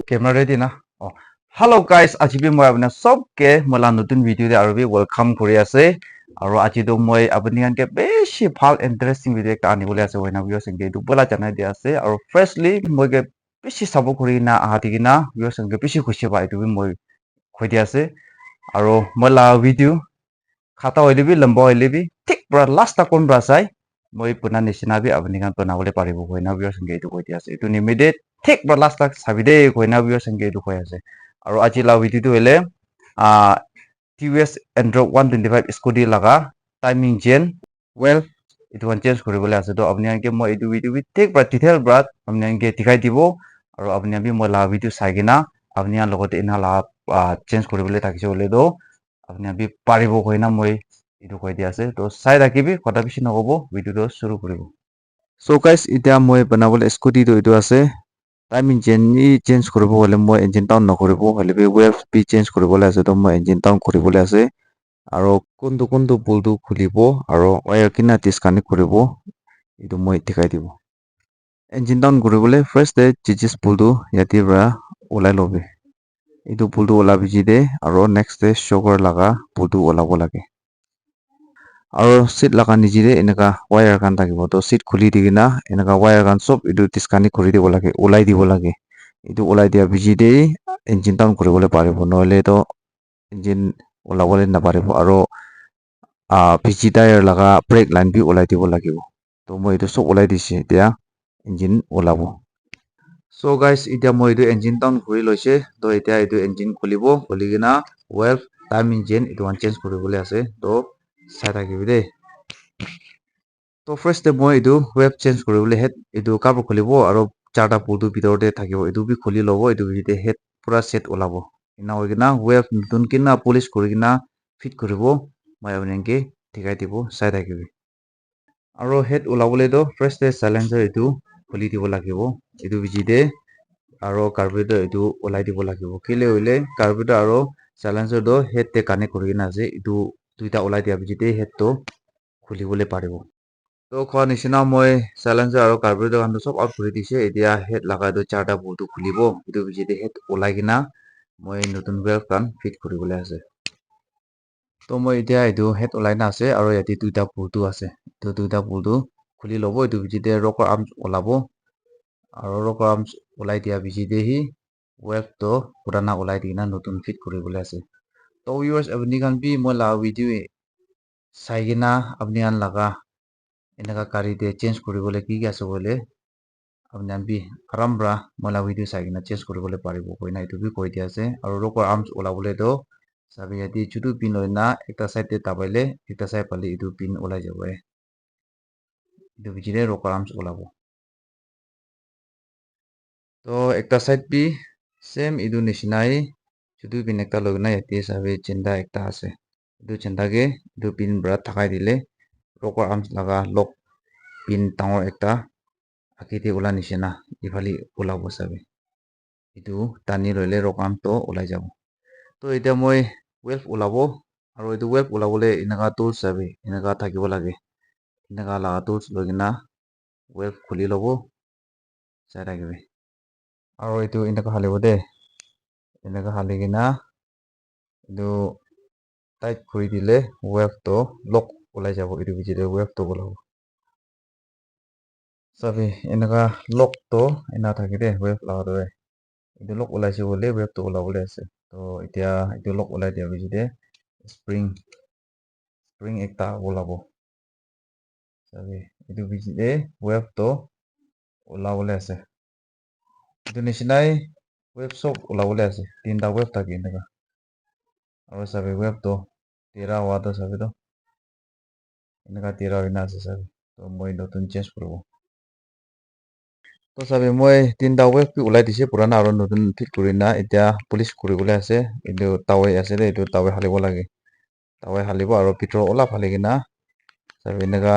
Camera ready na? Oh. Hello guys, আজি B মই আপোনাৰ সবকে মলা নতুন ভিডিও দে আৰু বি ওয়েলকাম কৰি আছে আৰু আজি তো মই আপুনি আনকে বেছি ভাল ইন্টাৰেষ্টিং ভিডিও এটা আনিবলৈ আছে হয়না ভিউয়াৰ্স এনকে এইটো বলা জানাই দিয়া আছে আৰু ফাৰ্স্টলি মই কে বেছি সাব কৰি না আহাতি কিনা ভিউয়ার্স এনকে বেছি খুশি পাই এইটো বি মই কৈ দিয়া আছে আৰু মই লা ভিডিও খাতা হইলে বি লম্বা হইলে বি ঠিক পুরা লাস্ট কোন ব্রা চাই মই পুনা নিচিনা বি আপুনি কান বনাবলৈ পাৰিব হয়না ভিউয়ার্স এনকে এইটো কৈ দিয়া আছে এইটো নিমিডেট ঠিক পুরা লাস্ট তাক চাবি দে হয়না ভিউয়ার্স এনকে এইটো কৈ আছে আৰু আজি লা ভিডিওটো হলে TVS NTORQ 125 Scooty laga timing chain well itu kan change কৰিবলৈ আছে তো আপুনি আনকে মই এইটো ভিডিও ঠিক পুৰা ডিটেইল ব্ৰাত আপুনি আনকে দেখাই দিব আৰু আপুনি আমি মই লা ভিডিও চাই কিনা আপুনি আন লগতে ইনা লা চেঞ্জ কৰিবলৈ থাকিছে হলে তো আপুনি আমি পাৰিব হয় না মই এইটো কৈ দিয়া আছে তো চাই ৰাখিবি কথা বেছি নকব ভিডিওটো শুৰু কৰিব সো গাইস এতিয়া মই বনাবলৈ স্কুটিটো এইটো আছে টাইমিং চেন নি চেঞ্জ কৰিব হলে মই ইঞ্জিন ডাউন নকৰিব হলে বি ৱেভ বি চেঞ্জ কৰিবলৈ আছে তো মই ইঞ্জিন ডাউন কৰিবলৈ আছে আৰু কোনটো বলটো খুলিব আৰু ওয়্যাৰ কিনা ডিসকানেক্ট কৰিব এইটো মই দেখাই দিব ইঞ্জিন ডাউন কৰিবলৈ ফাৰ্স্ট জিজিস বলটো ইয়াতে পৰা ওলাই লবি এইটো বলটো ওলাবি জিদে আৰু নেক্সট শকৰ লাগা বলটো ওলাব লাগে আৰু সিট লাগা নিজিৰে এনেকা ওয়্যাৰ কান থাকিব তো সিট খুলি দিকিনা এনেকা ওয়্যাৰ কান সব এইটো ডিসকানেক্ট কৰি দিব লাগে ওলাই দিব লাগে এইটো ওলাই দিয়া বিজিদে ইঞ্জিন ডাউন কৰিবলৈ পাৰিব নহলে তো ইঞ্জিন ওলাবলৈ নাপাৰিব আৰু পিছি টায়াৰ লাগা ব্ৰেক লাইন বি ওলাই দিব লাগিব তো মই এইটো সব ওলাই দিছে এতিয়া ইঞ্জিন ওলাব সো গাইস এতিয়া মই এইটো ইঞ্জিন ডাউন কৰি লৈছে তো এতিয়া এইটো ইঞ্জিন খুলিব খুলি কিনা ৱেভ টাইমিং চেন এইটো চেঞ্জ কৰিবলৈ আছে তো চাই থাকিবি দেই তো ফাৰ্স্ট মই এইটো ৱেভ চেঞ্জ কৰিবলৈ হেড এইটো কাপোৰ খুলিব আৰু চাৰটা বলটো ভিতৰতে থাকিব এইটো বি খুলি ল'ব এইটো ভিতৰতে হেড পুৰা সেট ওলাব ইনা হৈ কিনা ৱেভ নতুন কিনা পলিশ কৰি কিনা ফিট কৰিব মই আপোনাক দেখাই দিব চাই থাকিবি আৰু হেড ওলাবলৈ তো ফাৰ্স্ট সাইলেন্সাৰ এইটো খুলি দিব লাগিব এইটো ভিজিতে আৰু কাৰ্বুৰেটৰ এইটো ওলাই দিব লাগিব কেলে হইলে কাৰ্বুৰেটৰ আৰু সাইলেন্সাৰ তো হেড তে কানেক্ট কৰি কিনা আছে এইটো দুইটা ওলাই দিয়া ভিজিতে হেড তো খুলিবলৈ পাৰিব তো খোৱা নিচিনা মই সাইলেন্সাৰ আৰু কাৰ্বুৰেটৰ কানটো সব আউট কৰি দিছে এতিয়া হেড লাগা তো চাৰটা বলটো খুলিব এইটো ভিজিতে হেড ওলাই কিনা মই নতুন ৱেভ কান ফিট কৰিবলৈ আছে তো মই এতিয়া এইটো হেড ওলাই না আছে আৰু ইয়াতে দুইটা বলটো আছে তো দুইটা বলটো খুলি ল'ব এইটো ভিজিতে ৰকৰ আৰ্মছ ওলাব আৰু ৰকৰ আৰ্মছ ওলাই দিয়া ভিজিতে হি ৱেভ তো পুৰানা ওলাই দিনা নতুন ফিট কৰিবলৈ আছে তো ভিউয়ার্স আপুনি কান বি মই লা ভিডিও চাই কিনা আপুনি আন লাগা এনেকা গাড়ীতে চেঞ্জ কৰিবলৈ কি আছে বলে আপুনি আন বি আৰামৰা মই লা ভিডিও চাই কিনা চেঞ্জ কৰিবলৈ পাৰিব কৈ না এইটো বি কৈ দিয়া আছে আৰু ৰকৰ আৰ্মছ ওলাবলৈ তো sabi yati chutu pin hoy na ekta side te tabaile ekta side pali itu pin olai jabe itu bijire rocker arms olabo to ekta side bi same itu nishinai chutu pin ekta logna yati sabi chinda ekta ase itu chinda ge itu pin bra thakai dile rocker arms laga lock pin tangor ekta akite ola nishina ifali olabo sabi itu tani loile rocker arm to olai jabo তো এতিয়া মই wave ওলাব আৰু এইটো wave ওলাবলৈ এনেকা tools চাবি এনেকা থাকিব লাগে এনেকা লাগা টুলছ লৈ কিনা ৱেভ খুলি ল'ব চাই থাকিবি আৰু এইটো এনেকা হালিব দে এনেকা হালি কিনা এইটো টাইট কৰি দিলে ৱেভটো লক ওলাই যাব এইটো ভিতৰে ৱেভটো ওলাব চাবি এনেকা লকটো এনা থাকে দে ৱেভ লাগা দৰে itu lock ওলাইছে বলে ৱেভ তো ওলাবলৈ আছে তো এতিয়া এইটো লক ওলাই দিয়া বিজিতে স্প্ৰিং একটা ওলাব চাবি এইটো বিজিতে ৱেভ তো ওলাবলৈ আছে itu নিচিনাই ৱেভ সব ওলাবলৈ আছে তিনটা ৱেভ থাকে এনেকা আৰু চাবি ৱেভ তো তেৰা হোৱাটো চাবি তো এনেকা তেৰা হৈ না আছে চাবি তো মই নতুন চেঞ্জ কৰিব তো চাবি মই তিনটা ৱেভ ওলাই দিছে পুৰানা আৰু নতুন ফিট কৰি না এতিয়া পলিশ কৰিবলৈ আছে এইটো টাৱাই আছে দে এইটো টাৱাই হালিব লাগে টাৱাই হালিব আৰু ভিতৰ অলপ হালি কিনা চাবি এনেকা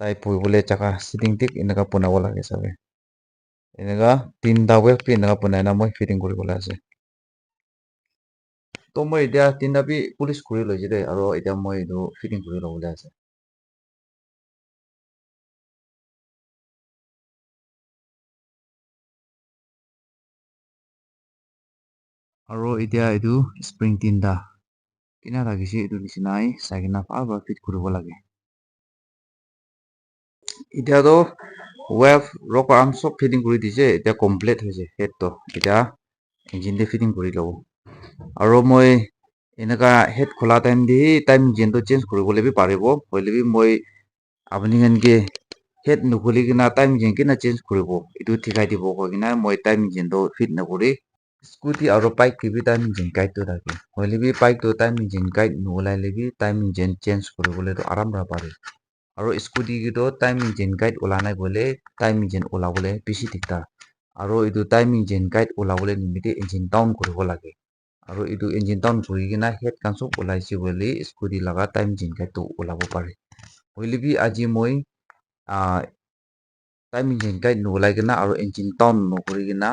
তাই পুহিবলৈ জাগা চিটিং ঠিক এনেকা বনাব লাগে চাবি এনেকা তিনটা ৱেভ এনেকা বনাই না মই ফিটিং কৰিবলৈ আছে তো মই এতিয়া তিনটা বি পলিশ কৰি লৈছে দে আৰু এতিয়া মই এইটো ফিটিং কৰি ল'বলৈ আছে Aro এতিয়া এইটো spring tinta kina thakise etu nisinai saikena bhal para fit kuribo lage. Etia to wave rock arm sob fitting kuri dise etia complete hoise head to etia engine de fitting kuri lobo. Aro moi enaka head khola time engine to change kuribole bi paribo hoile bi moi apni khan ke head nukhuli kena time engine kena change kuribo etu thikai dibo koina moi time engine to fit nakuri scooty aro bike ki bi time engine guide to thake hoile bi bike to time engine guide nulai le bi time engine change kuribole to aram ra pare aro scooty ki to time engine guide ola nai bole time engine ola bole bishi diktar aro etu time engine guide ola bole nimite engine down kuribo lage aro etu engine down kuri kena head kan sob olaise bole scooty laga time engine guide to olabo pare hoile bi aji moi time engine guide nulai kena aro engine down nokuri kena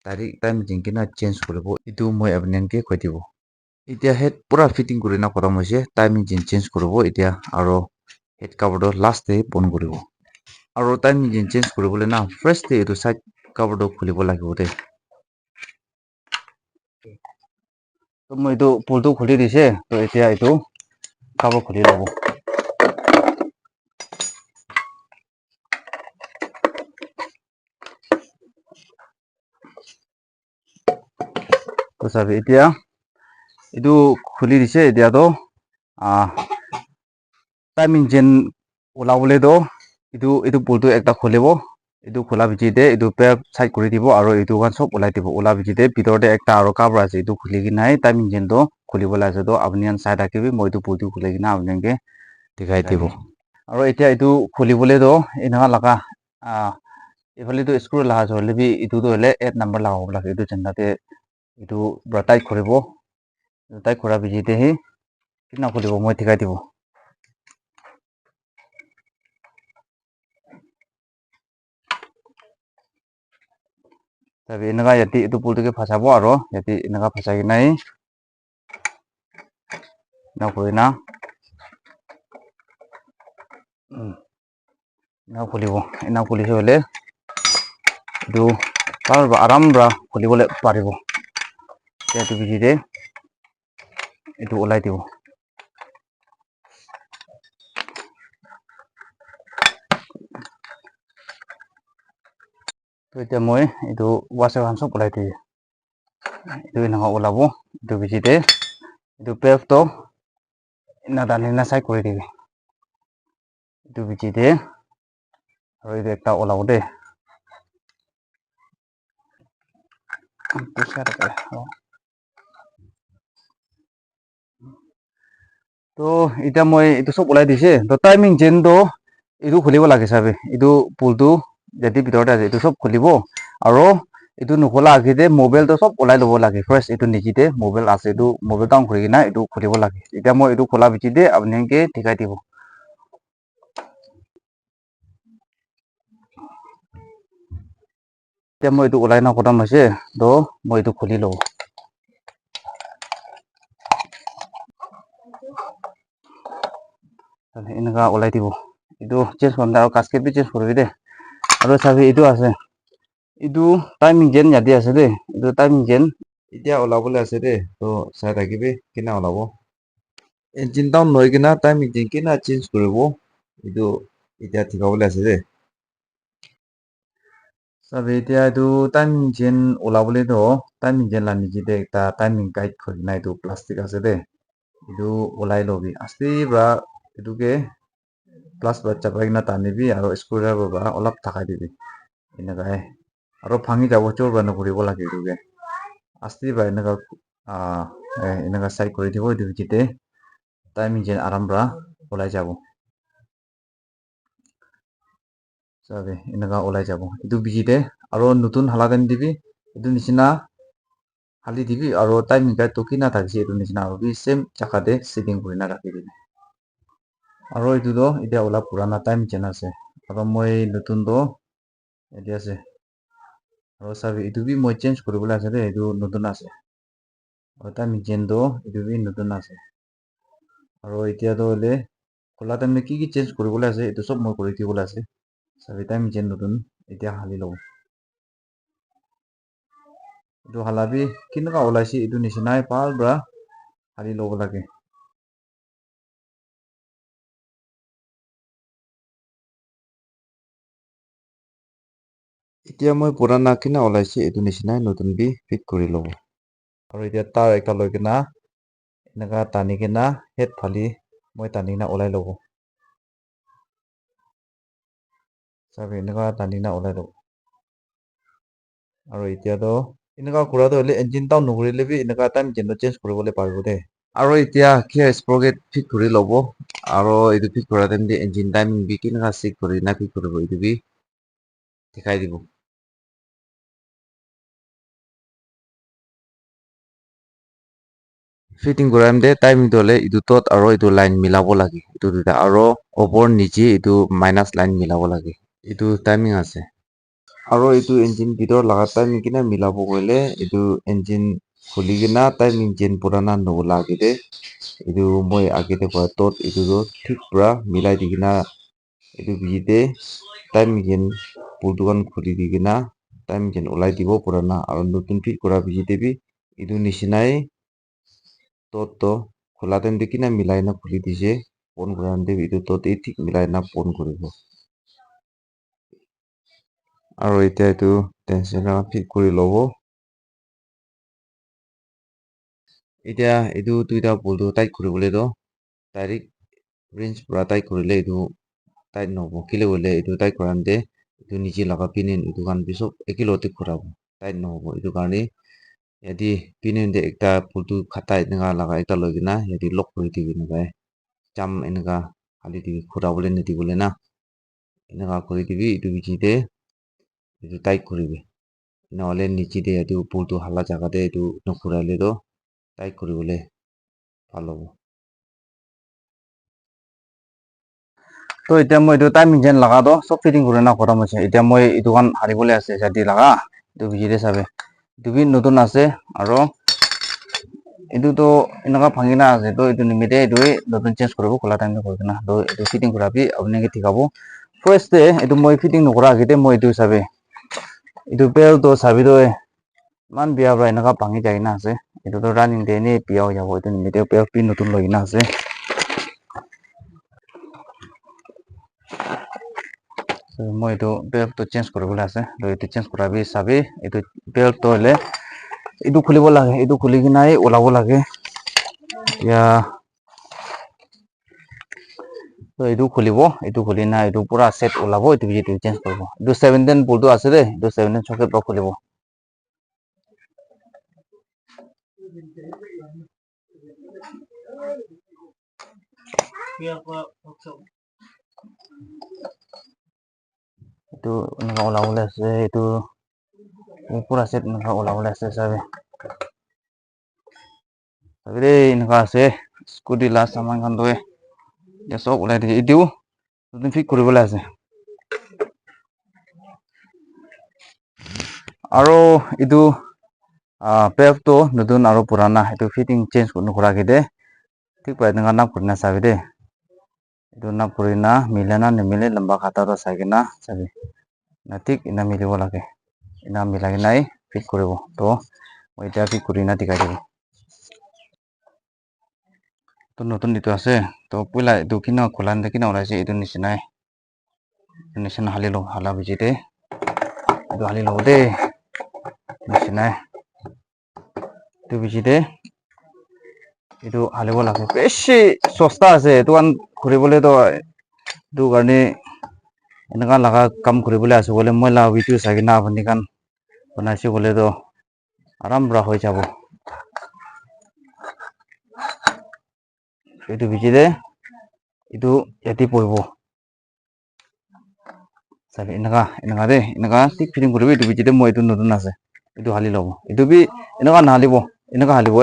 direct time engine kena change kuribo etu moi apni ke khoi dibo etia head pura fitting kurina khatam hoise time engine change kuribo etia aro head cover to last te pon kuribo aro time engine change kuribole na first te etu side cover to khulibo lagibo de to moi etu pull to khuli dise to etia etu cover khuli lobo to sabi etia etu khuli dise etia to time engine olabole to etu pull to ekta khulibo etu khula bichi de etu pair side kuri dibo aro etu kan sob olai dibo ola bichi de bitor de ekta aro cover ase etu khuli kinai time engine to khulibole ase to apni khan sai thake bi moi etu pull to khuli kena apni ke dikhai dibo aro etia etu khulibole to enaka laga ifale to screw laga ase hoile bi etu to hole 8 number lagabo lage etu janda te etu pura tight kuribo tight kura bichi de hi kina khulibo moi dikhai dibo tabi enaka yati etu pull to ke phasabo aro yati enaka phasai kenai na kurina na khulibo ena khulise hole etu aram ra khulibole paribo etu bichi de etu olai dibo to etia moi etu washer khan sob olai diye etu enaka olabo etu bichi de etu pave to ena dali na side kuri dibi etu bichi de aro etu ekta olabo de to etia moi etu sob olai dise to time engine to etu khulibo lage sabe etu pull to yati bitor de ase etu sob khulibo aro etu nukhola age de mobile to sob olai lobo lage first etu niche de mobile ase etu mobile down kuri kena etu khulibo lage etia moi etu khola bichi de apni ke dikhai dibo etia moi etu olai na khatam hoise to moi etu khuli lobo enaka olai dibo etu change koram aro gasket bi change koribi de aro sabi etu ase etu time engine yati ase de etu time engine etia olabole ase de to sai thakibi kina olabo engine down loi kena time engine kena change kuribo etu etia thikabole ase de sabi etia etu time engine olabole to time engine la niche de ekta timing guide khulina etu plastic ase de etu olai lobi ase pra etu ke plus ba chapai kena tanibi aro screwdriver ba olap thakai dibi enaka aro bhangi jabo chor ba nokuribo lage etu ke ase ba enaka enaka side kuri dibo etu bichi de time engine aram pra olai jabo sabe enaka olai jabo etu bichi de aro notun hala time dibi etu nishina hali dibi aro time guide to kina thakise etu nishina aro bi same jaka de setting kurina rakhi dibi aro etu to etia ola purana time engine ase aro moi notun to etia ase aro sabi etu bi moi change kuribole ase de etu notun ase aro time engine to etu bi notun ase aro etia to hole khola time de ki change kuribole ase etu sob moi kuri dibole ase sabi time engine notun etia hali lobo itu halabi kini ka olai si itu nisinai pal bra hali lobo lagi. Itia moi purana kina olai si itu nisinai notun bi fit kuri lobo. Aro itia tar ekta loi kina enaka tani kina head phali moi tani na olai lobo. Sabi enaka tani na olai lobo. Aro itia do enaka kura do le engine down nukuri lebi enaka time jendo change kuri bole paribo de. Aro itia kia sprocket fit kuri lobo. Aro itu fit kura temde engine timing bi kina ka sig kuri na fit kuri bo itu bi dikai dibo. Fitting kuram de timing dole itu tot aro itu line milabo lagi. Itu duta aro opor niche itu minus line milabo lagi. Itu timing ase. Aro itu engine bidor laga timing kina milabo koile itu engine khuli kina timing gen purana no lagi de. Itu moi agete kwa tot itu do thik pura milai di kina itu bide timing gen pultukan khuli di kina timing gen ulai dibo purana aro nutun fit kura bide bi itu nisinai toto khula time de kina milai na khuli dise pon kuran de itu tot e thik milai na pon kuribo. Aro itia itu tension na fit kuri lobo. Itia itu tuita pultu tight kuri bole do direct range pura tight kurile itu tight nobo kile bole itu tight kuran de itu niche laga pinin itu kan bisop ekilote kurabo tight nobo itu karni yadi pinin de ekta pultu khata enaka laga ekta logina yadi lock kuri digina bai jam enaka hali di khura bole ne di bole na enaka kuri dibi itu bijide itu tight kuribe নহলে নিচে de itu pultu hala jaga de itu nokhuraile do tight kuri bole ভাল হ'ব তো এতিয়া মই এইটো time engine লাগা তো সব ফিটিং করে না খতম হৈছে এতিয়া মই এইটো কান হারিবলে আছে জাতি লাগা এইটো ভিজিতে চাবে এইটো বি নতুন আছে আৰু এইটো তো এনেকা ভাঙি না আছে তো এইটো নিমিতে এইটো নতুন চেঞ্জ কৰিব খোলা টাইম কৰিব না তো এইটো ফিটিং কৰাবি আপুনি কি ঠিকাব ফাৰ্ষ্ট এইটো মই ফিটিং নকৰা আগতে মই এইটো চাবে এইটো পেল তো চাবি তো মান বিয়া পৰা এনেকা ভাঙি যায় না আছে এইটো তো ৰানিং দে নে বিয়া হৈ যাব এইটো নিমিতে পেল পি নতুন লৈ না আছে মই এইটো বেল্টটো চেঞ্জ কৰিবলৈ আছে তো এইটো চেঞ্জ কৰাবি চাবি এইটো বেল্টটো হলে এইটো খুলিব লাগে এইটো খুলি কিনাই ওলাব লাগে ইয়া তো এইটো খুলিব এইটো খুলি না এইটো পুৰা সেট ওলাব এইটো ভিডিও চেঞ্জ কৰিব এইটো 17 বলটো আছে দে এইটো 17 সকেট লক খুলিব itu enggak olah-olah sih itu ukur aset enggak olah-olah sih sabe tapi deh enggak sih scooty lah sama kan tuh ya sok oleh di itu nutun fit kuri boleh sih aro itu pep to nutun aro purana itu fitting change nukura gede ঠিক পাই dengan nap kurina sabe deh itu nap kurina milena nemile lamba kata to sagena sabe na ঠিক ina milibo lage ina milagi nai fit kuribo to মই এটা fit kurina dikai dibo তো নতুন itu আছে তো পইলা itu kina kholan de kina olaise itu nisinai hali lo hala bijite itu hali lo de nisinai itu bijite itu halibo লাগে বেশি সস্তা আছে itu kan ঘুরিবলে তো itu কাৰণে এনেকা লাগা কাম ঘুরিবলে আছে বলে মই লা ভিডিও চাই না আপুনি কান বনাইছে বলে তো আরাম রা হৈ যাব itu bijide itu yati পড়ব sabe এনেকা de এনেকা ঠিক ফিটিং কৰিবি itu bijide মই itu নতুন আছে itu হালি লব itu বি এনেকা নাহালিব এনেকা হালিব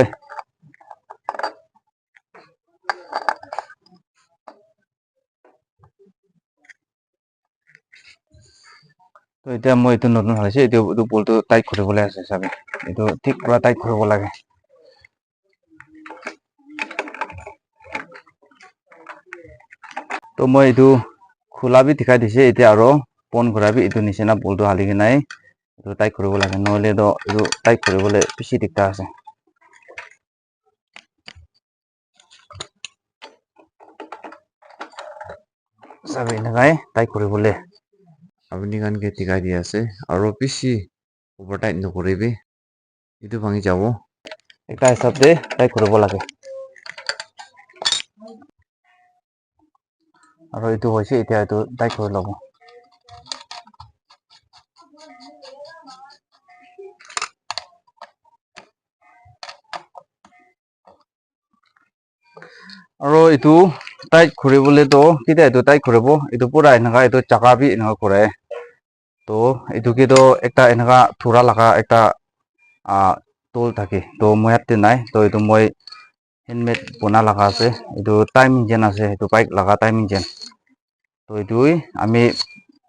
তো এতিয়া মই itu নতুন হৈছে itu বলটো টাইট কৰিবলৈ আছে sabe itu ঠিক পুৰা টাইট কৰিব লাগে তো মই itu খোলা বি দেখাই দিছে এতিয়া আৰু পন কৰাবি itu নিচিনা বলটো হালি কিনাই এইটো টাইট কৰিব লাগে নহ'লেতো এইটো টাইট কৰিবলৈ বেছি দিগদাৰ আছে চাবি এনেকৈ টাইট কৰিবলৈ আপুনি কানকে টিকাই দি আছে আৰু বেছি অভাৰ টাইট নকৰিবি এইটো ভাঙি যাব এটা হিচাপে টাইট কৰিব লাগে আৰু এইটো হৈছে এতিয়া এইটো টাইট কৰি ল'ব আৰু এইটো টাইট কৰিবলৈতো কেতিয়া এইটো টাইট কৰিব এইটো পুৰা এনেকা এইটো চাকা বি এনেকা কৰে তো এইটোকেতো একটা এনেকা থোৰা লাগা একটা টুল থাকে তো মই ইয়াতে নাই তো এইটো মই হেণ্ডমেড বনা লাগা আছে এইটো টাইম ইঞ্জিন আছে এইটো বাইক লাগা টাইম ইঞ্জিন তো এইটোই আমি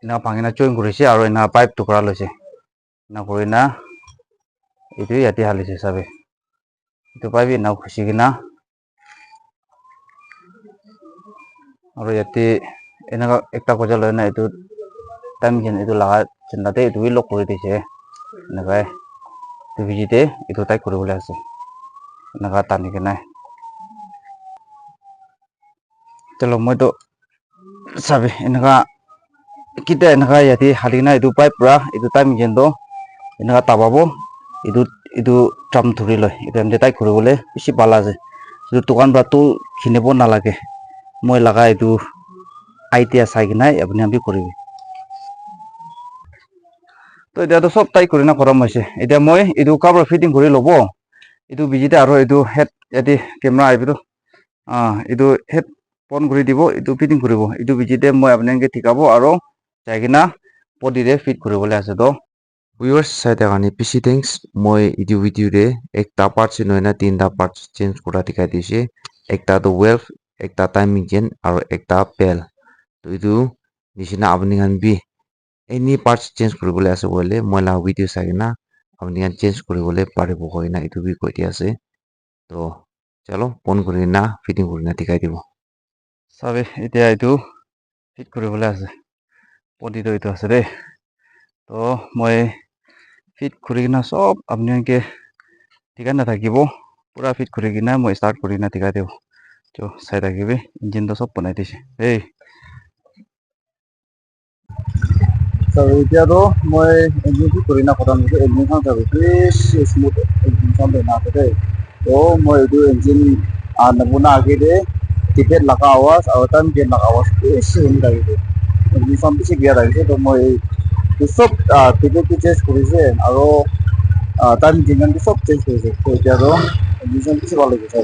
এনেকা ভাঙিনা জইন কৰিছে আৰু এনেকা পাইপ টুকুৰা লৈছে না কৰি না এইটো ইয়াতে হালিছে চাবি এইটো পাইপ এনেকা খুচি কিনা আৰু ইয়াতে এনেকা একটা কজা লৈ না এইটো টাইম ইঞ্জিন এইটো লাগা চিন্তাতে এইটো লক কৰি দিছে এনেকাই ভিজিতে এইটো টাইট কৰিবলৈ আছে এনেকা টানি কিনে চলো মইতো চাবি এনেকা kita এনেকা ইয়াতে হালি কিনা এইটো পাইপ পুৰা এইটো টাইম ইঞ্জিনটো এনেকা টাবাব এইটো ট্ৰাম ধৰি লয় এইটো এমনি টাইট কৰিবলৈ বেছি ভাল আছে এইটো দোকান পৰাটো কিনিব নালাগে মই লাগা এইটো আইডিয়া চাই কিনে আপুনি আমি কৰিবি তো এতিয়াতো সব টাইট কৰি না খতম হৈছে এতিয়া মই এইটো কাপোৰ ফিটিং কৰি ল'ব এইটো বিজিতে আৰু এইটো হেড ইয়াতে কেমেৰা আহিবতো এইটো হেড অন কৰি দিব এইটো ফিটিং কৰিব এইটো বিজিতে মই আপোনালোকে ঠিকাব আৰু যাই কিনা পটিৰে ফিট কৰিবলৈ আছে তো ভিউয়ার্স সাইতে গানি পিসি থিংস মই ইডি ভিডিওরে একটা পার্টস নয়না তিনটা পার্টস চেঞ্জ করা দেখাই দিছে একটা তো ওয়েভ একটা টাইমিং চেন আর একটা পেল তো ইদু নিচিনা আপনি গান বি এনি পার্টস চেঞ্জ কৰিবলৈ আছে বলে মই লা ভিডিও চাই না আপনি গান চেঞ্জ কৰিবলৈ পাৰিব কই না ইটো বি কৈ দি আছে তো চলো ফোন কৰি না ফিটিং কৰি না দেখাই দিব সবে এতিয়া এইটো ফিট কৰিবলৈ আছে পটিটো এইটো আছে দেই তো মই ফিট কৰি কিনা সব আপোনালোকে ঠিকা নাথাকিব পুৰা ফিট কৰি কিনা মই ষ্টাৰ্ট কৰি কিনা ঠিকা দিওঁ তো চাই থাকিবি ইঞ্জিনটো সব বনাই দিছে দেই এতিয়াতো মই ইঞ্জিনটো কৰি না খতম হৈছে ইঞ্জিনখন বেছি স্মুথ ইঞ্জিনখন বনা আছে দেই তো মই এইটো ইঞ্জিন নবনা আগেৰে টিকেট লগা আৱাজ আৰু টাইম গেট লগা আৱাজ বেছি শুনি থাকিব ইঞ্জিনখন বেছি বেয়া লাগিছে তো মই সব টিকেটটো চেঞ্জ কৰিছে আৰু টাইম যিমানটো সব চেঞ্জ কৰিছে তো এতিয়াতো ইঞ্জিনখন বেছি ভাল লাগিছে